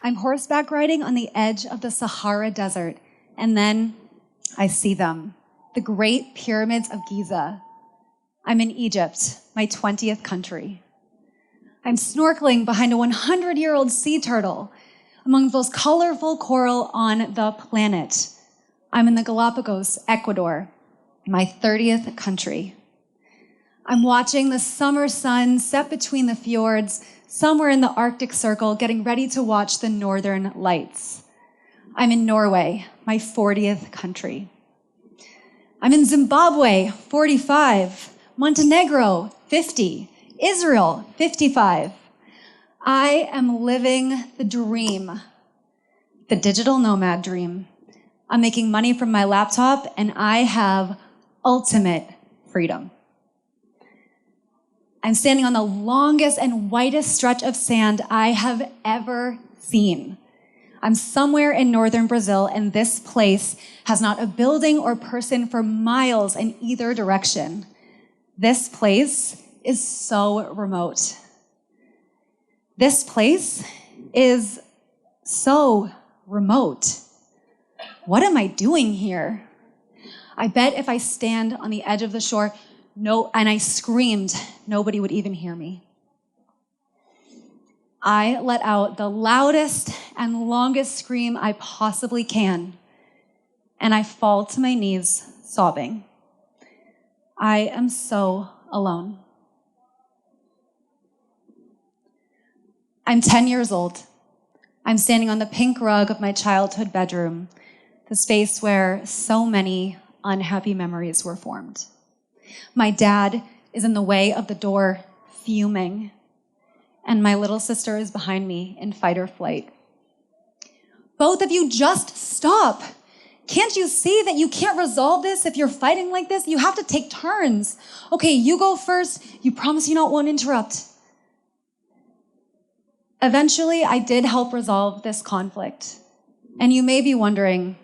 I'm horseback riding on the edge of the Sahara Desert, and then I see them, the Great Pyramids of Giza. I'm in Egypt, my 20th country. I'm snorkeling behind a 100-year-old sea turtle among the most colorful coral on the planet. I'm in the Galapagos, Ecuador, my 30th country. I'm watching the summer sun set between the fjords, somewhere in the Arctic Circle, getting ready to watch the Northern Lights. I'm in Norway, my 40th country. I'm in Zimbabwe, 45, Montenegro, 50, Israel, 55. I am living the dream, the digital nomad dream. I'm making money from my laptop, and I have ultimate freedom. I'm standing on the longest and whitest stretch of sand I have ever seen. I'm somewhere in northern Brazil, and this place has not a building or person for miles in either direction. This place is so remote. This place is so remote. What am I doing here? I bet if I stand on the edge of the shore, and I screamed, nobody would even hear me. I let out the loudest and longest scream I possibly can, and I fall to my knees, sobbing. I am so alone. I'm 10 years old. I'm standing on the pink rug of my childhood bedroom, the space where so many unhappy memories were formed. My dad is in the way of the door, fuming, and my little sister is behind me in fight or flight. Both of you just stop. Can't you see that you can't resolve this if you're fighting like this? You have to take turns. Okay, you go first. You promise you not won't interrupt. Eventually, I did help resolve this conflict. And you may be wondering,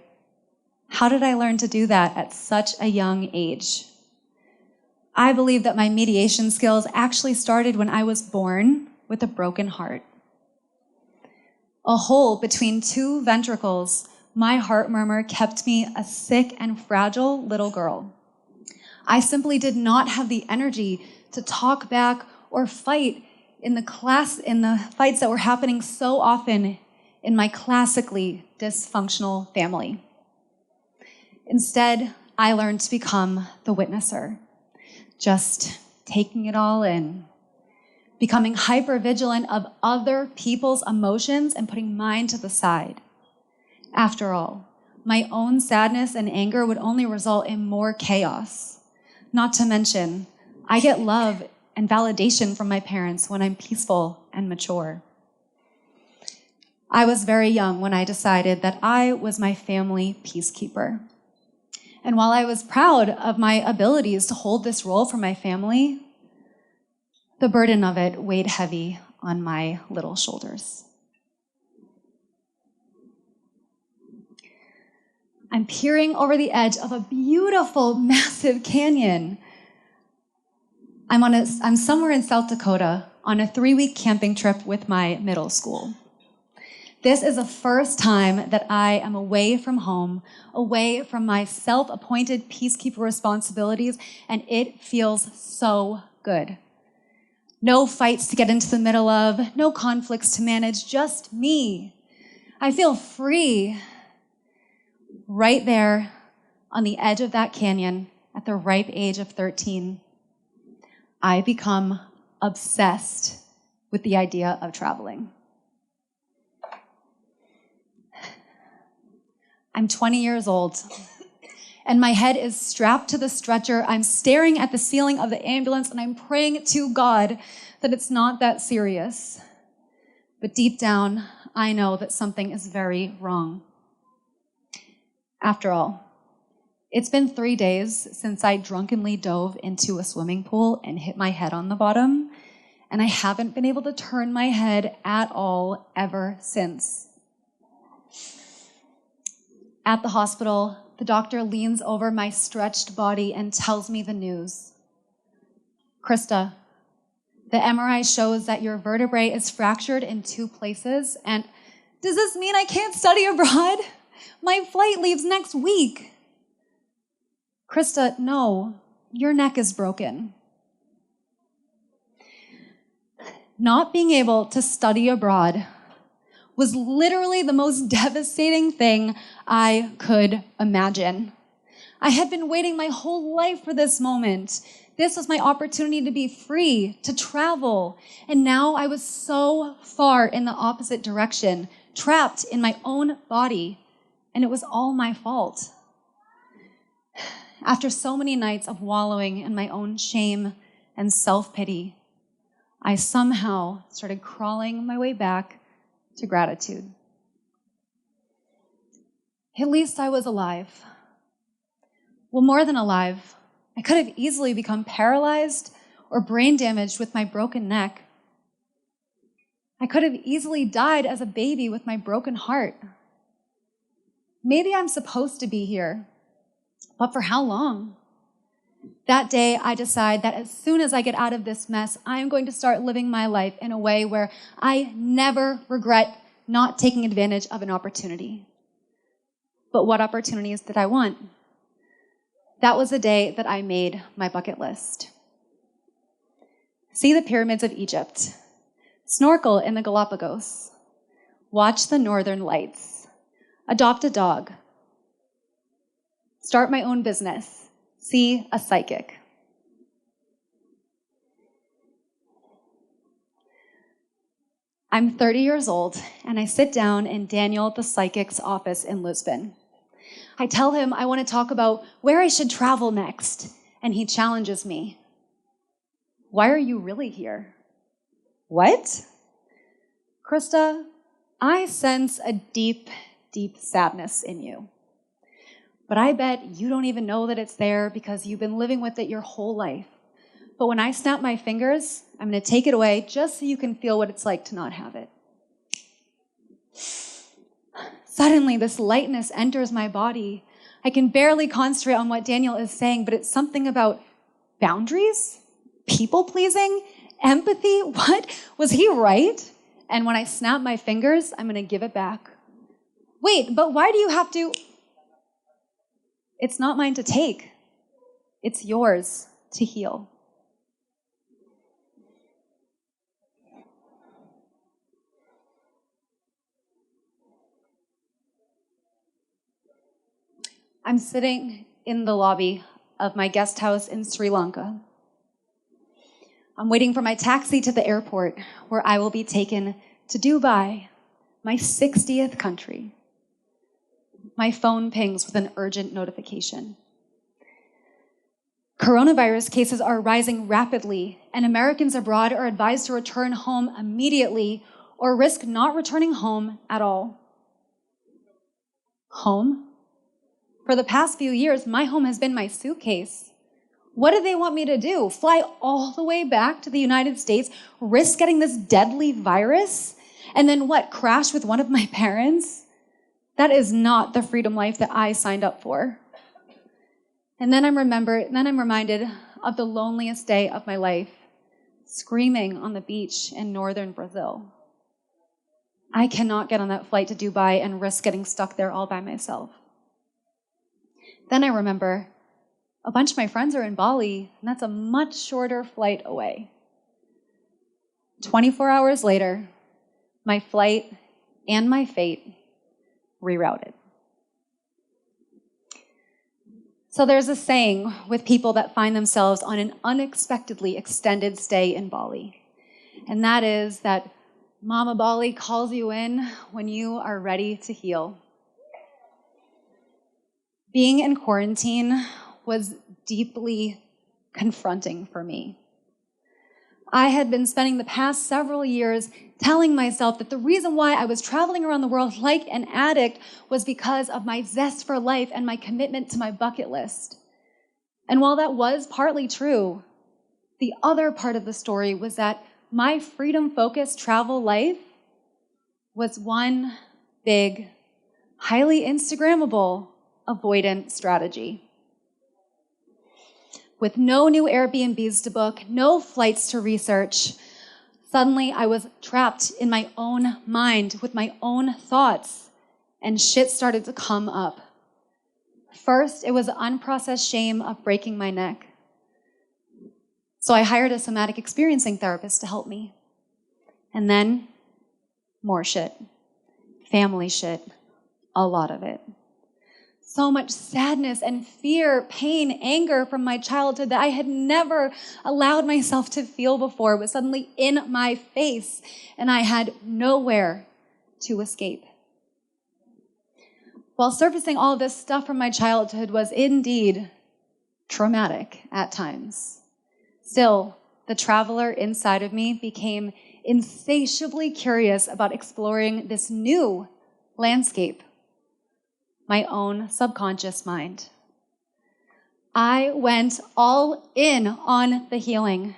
how did I learn to do that at such a young age? I believe that my mediation skills actually started when I was born with a broken heart. A hole between two ventricles, my heart murmur kept me a sick and fragile little girl. I simply did not have the energy to talk back or fight in the fights that were happening so often in my classically dysfunctional family. Instead, I learned to become the witnesser, just taking it all in, becoming hypervigilant of other people's emotions and putting mine to the side. After all, my own sadness and anger would only result in more chaos. Not to mention, I get love and validation from my parents when I'm peaceful and mature. I was very young when I decided that I was my family peacekeeper. And while I was proud of my abilities to hold this role for my family, the burden of it weighed heavy on my little shoulders. I'm peering over the edge of a beautiful, massive canyon. I'm somewhere in South Dakota on a 3-week camping trip with my middle school. This is the first time that I am away from home, away from my self-appointed peacekeeper responsibilities, and it feels so good. No fights to get into the middle of, no conflicts to manage, just me. I feel free right there on the edge of that canyon at the ripe age of 13. I become obsessed with the idea of traveling. I'm 20 years old, and my head is strapped to the stretcher. I'm staring at the ceiling of the ambulance, and I'm praying to God that it's not that serious. But deep down, I know that something is very wrong. After all, it's been 3 days since I drunkenly dove into a swimming pool and hit my head on the bottom, and I haven't been able to turn my head at all ever since. At the hospital, the doctor leans over my stretched body and tells me the news. Krista, the MRI shows that your vertebrae is fractured in 2 places, and Does this mean I can't study abroad? My flight leaves next week. Krista, no, your neck is broken. Not being able to study abroad was literally the most devastating thing I could imagine. I had been waiting my whole life for this moment. This was my opportunity to be free, to travel. And now I was so far in the opposite direction, trapped in my own body, and it was all my fault. After so many nights of wallowing in my own shame and self-pity, I somehow started crawling my way back to gratitude. At least I was alive. Well, more than alive. I could have easily become paralyzed or brain damaged with my broken neck. I could have easily died as a baby with my broken heart. Maybe I'm supposed to be here, but for how long? That day, I decide that as soon as I get out of this mess, I am going to start living my life in a way where I never regret not taking advantage of an opportunity. But what opportunities did I want? That was the day that I made my bucket list. See the pyramids of Egypt. Snorkel in the Galapagos. Watch the northern lights. Adopt a dog. Start my own business. See a psychic. I'm 30 years old, and I sit down in Daniel the psychic's office in Lisbon. I tell him I want to talk about where I should travel next, and he challenges me. Why are you really here? What? Krista, I sense a deep, deep sadness in you. But I bet you don't even know that it's there because you've been living with it your whole life. But when I snap my fingers, I'm going to take it away just so you can feel what it's like to not have it. Suddenly, this lightness enters my body. I can barely concentrate on what Daniel is saying, but it's something about boundaries, people-pleasing, empathy. What? Was he right? And when I snap my fingers, I'm going to give it back. Wait, but why do you have to? It's not mine to take. It's yours to heal. I'm sitting in the lobby of my guest house in Sri Lanka. I'm waiting for my taxi to the airport where I will be taken to Dubai, my 60th country. My phone pings with an urgent notification. Coronavirus cases are rising rapidly, and Americans abroad are advised to return home immediately or risk not returning home at all. Home? For the past few years, my home has been my suitcase. What do they want me to do? Fly all the way back to the United States, risk getting this deadly virus, and then what, crash with one of my parents? That is not the freedom life that I signed up for. And then I'm reminded of the loneliest day of my life, screaming on the beach in northern Brazil. I cannot get on that flight to Dubai and risk getting stuck there all by myself. Then I remember a bunch of my friends are in Bali, and that's a much shorter flight away. 24 hours later, my flight and my fate rerouted. So there's a saying with people that find themselves on an unexpectedly extended stay in Bali, and that is that Mama Bali calls you in when you are ready to heal. Being in quarantine was deeply confronting for me. I had been spending the past several years telling myself that the reason why I was traveling around the world like an addict was because of my zest for life and my commitment to my bucket list. And while that was partly true, the other part of the story was that my freedom-focused travel life was one big, highly Instagrammable avoidant strategy. With no new Airbnbs to book, no flights to research, Suddenly, I was trapped in my own mind with my own thoughts, and shit started to come up. First, it was the unprocessed shame of breaking my neck. So I hired a somatic experiencing therapist to help me. And then, more shit. Family shit. A lot of it. So much sadness and fear, pain, anger from my childhood that I had never allowed myself to feel before was suddenly in my face, and I had nowhere to escape. While surfacing all of this stuff from my childhood was indeed traumatic at times, still, the traveler inside of me became insatiably curious about exploring this new landscape, my own subconscious mind. I went all in on the healing.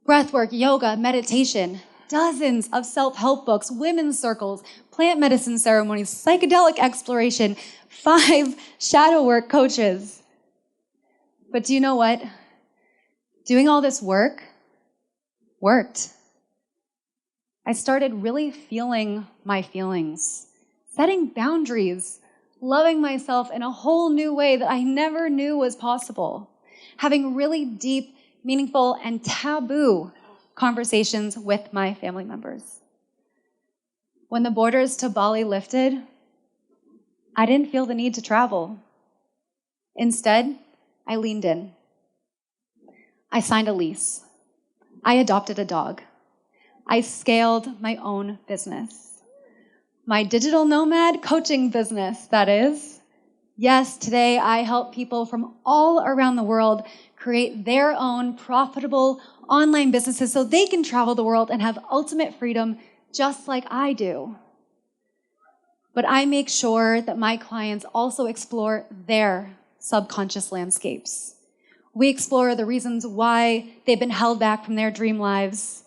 Breathwork, yoga, meditation, dozens of self-help books, women's circles, plant medicine ceremonies, psychedelic exploration, 5 shadow work coaches. But do you know what? Doing all this work worked. I started really feeling my feelings, setting boundaries, loving myself in a whole new way that I never knew was possible, having really deep, meaningful, and taboo conversations with my family members. When the borders to Bali lifted, I didn't feel the need to travel. Instead, I leaned in. I signed a lease. I adopted a dog. I scaled my own business. My digital nomad coaching business, that is. Yes, today I help people from all around the world create their own profitable online businesses so they can travel the world and have ultimate freedom just like I do. But I make sure that my clients also explore their subconscious landscapes. We explore the reasons why they've been held back from their dream lives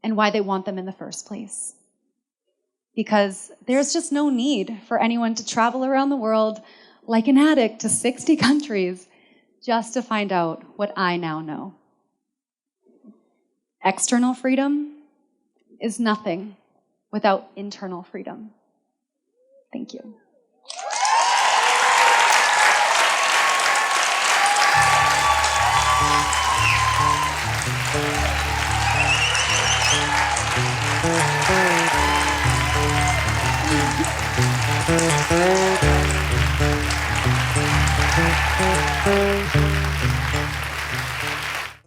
and why they want them in the first place. Because there's just no need for anyone to travel around the world like an addict to 60 countries just to find out what I now know. External freedom is nothing without internal freedom. Thank you.